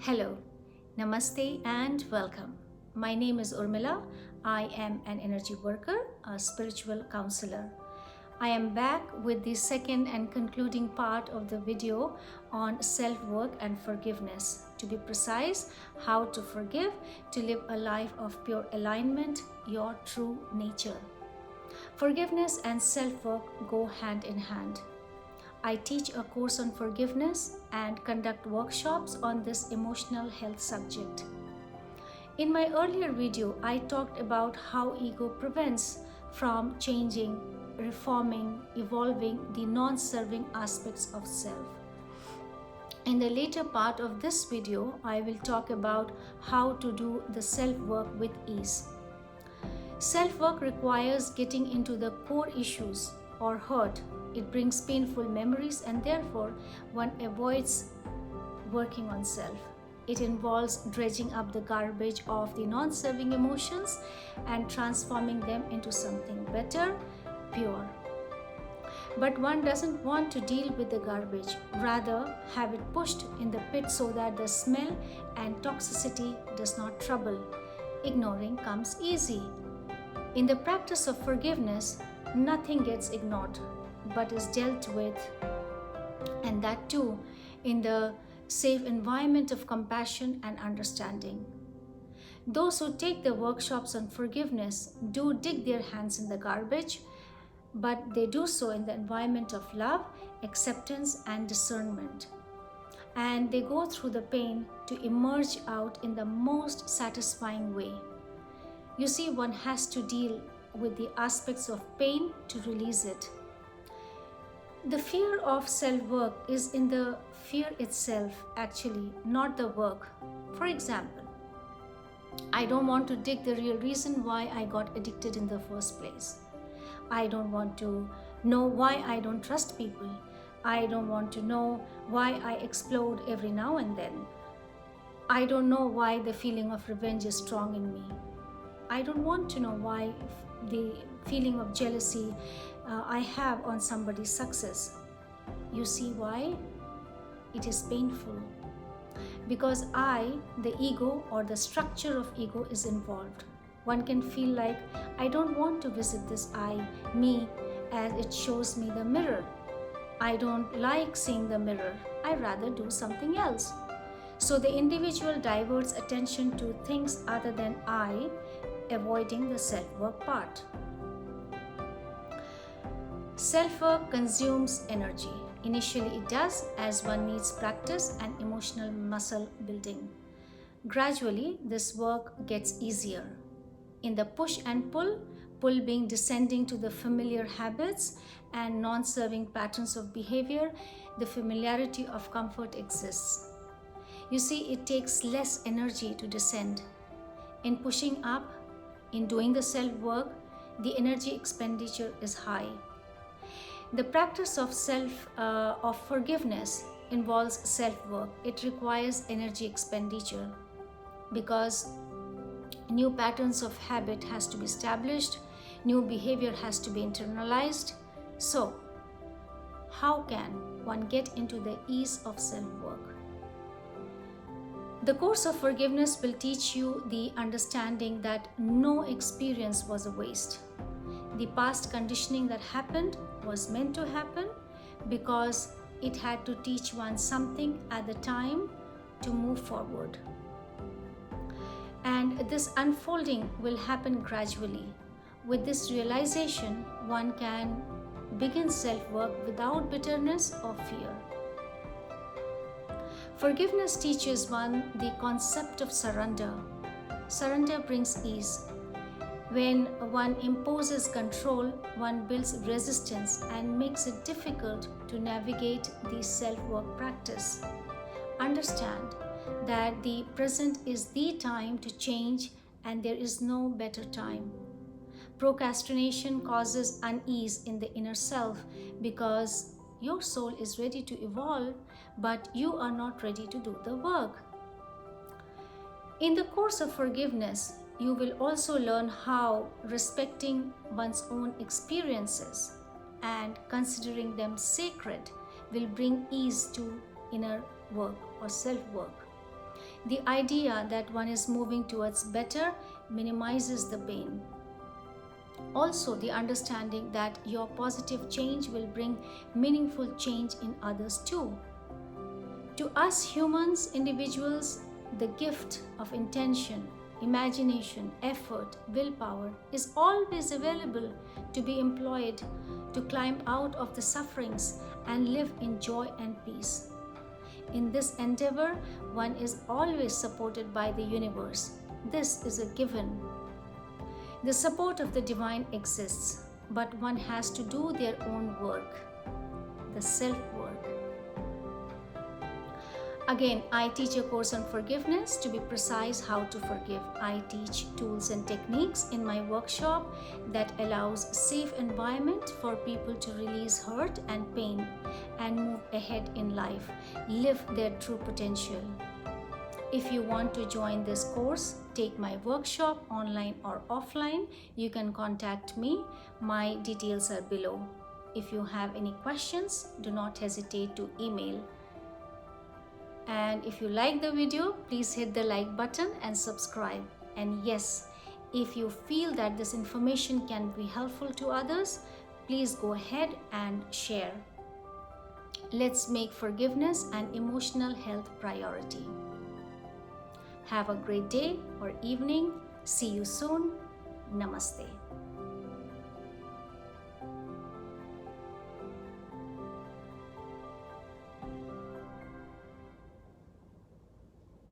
Hello, Namaste and welcome. My name is Urmila. I am an energy worker, a spiritual counselor. I am back with the second and concluding part of the video on self-work and forgiveness. To be precise, how to forgive to live a life of pure alignment, your true nature. Forgiveness and self-work go hand in hand. I teach a course on forgiveness and conduct workshops on this emotional health subject. In my earlier video, I talked about how ego prevents from changing, reforming, evolving the non-serving aspects of self. In the later part of this video, I will talk about how to do the self-work with ease. Self-work requires getting into the core issues or hurt. It brings painful memories and therefore one avoids working on self. It involves dredging up the garbage of the non-serving emotions and transforming them into something better, pure. But one doesn't want to deal with the garbage, rather have it pushed in the pit so that the smell and toxicity does not trouble. Ignoring comes easy. In the practice of forgiveness, nothing gets ignored but is dealt with, and that too in the safe environment of compassion and understanding. Those who take the workshops on forgiveness do dig their hands in the garbage, but they do so in the environment of love, acceptance, and discernment. And they go through the pain to emerge out in the most satisfying way. You see, one has to deal with the aspects of pain to release it. The fear of self-work is in the fear itself, actually, not the work. For example, I don't want to dig the real reason why I got addicted in the first place. I don't want to know why I don't trust people. I don't want to know why I explode every now and then. I don't know why the feeling of revenge is strong in me. I don't want to know why the feeling of jealousy I have on somebody's success. You see why? It is painful. Because the ego or the structure of ego is involved. One can feel like, I don't want to visit this me, as it shows me the mirror. I don't like seeing the mirror. I rather do something else. So the individual diverts attention to things other than I, avoiding the self-work part. Self-work consumes energy. Initially it does, as one needs practice and emotional muscle building. Gradually, this work gets easier. In the push and pull being descending to the familiar habits and non-serving patterns of behavior, the familiarity of comfort exists. You see, it takes less energy to descend. In pushing up, in doing the self-work, the energy expenditure is high. The practice of forgiveness involves self-work. It requires energy expenditure because new patterns of habit has to be established, new behavior has to be internalized. So, how can one get into the ease of self-work? The course of forgiveness will teach you the understanding that no experience was a waste. The past conditioning that happened was meant to happen because it had to teach one something at the time to move forward. And this unfolding will happen gradually. With this realization, one can begin self-work without bitterness or fear. Forgiveness teaches one the concept of surrender. Surrender brings ease. When one imposes control, one builds resistance and makes it difficult to navigate the self-work practice. Understand that the present is the time to change and there is no better time. Procrastination causes unease in the inner self because your soul is ready to evolve, but you are not ready to do the work. In the course of forgiveness, you will also learn how respecting one's own experiences and considering them sacred will bring ease to inner work or self-work. The idea that one is moving towards better minimizes the pain. Also, the understanding that your positive change will bring meaningful change in others too. To us humans, individuals, the gift of intention, imagination, effort, willpower is always available to be employed to climb out of the sufferings and live in joy and peace. In this endeavor, one is always supported by the universe. This is a given. The support of the divine exists, but one has to do their own work, the self-work. Again, I teach a course on forgiveness. To be precise, how to forgive. I teach tools and techniques in my workshop that allows a safe environment for people to release hurt and pain and move ahead in life, live their true potential. If you want to join this course, take my workshop online or offline, you can contact me. My details are below. If you have any questions, do not hesitate to email. And if you like the video, please hit the like button and subscribe. And yes, if you feel that this information can be helpful to others, please go ahead and share. Let's make forgiveness and emotional health priority. Have a great day or evening. See you soon. Namaste.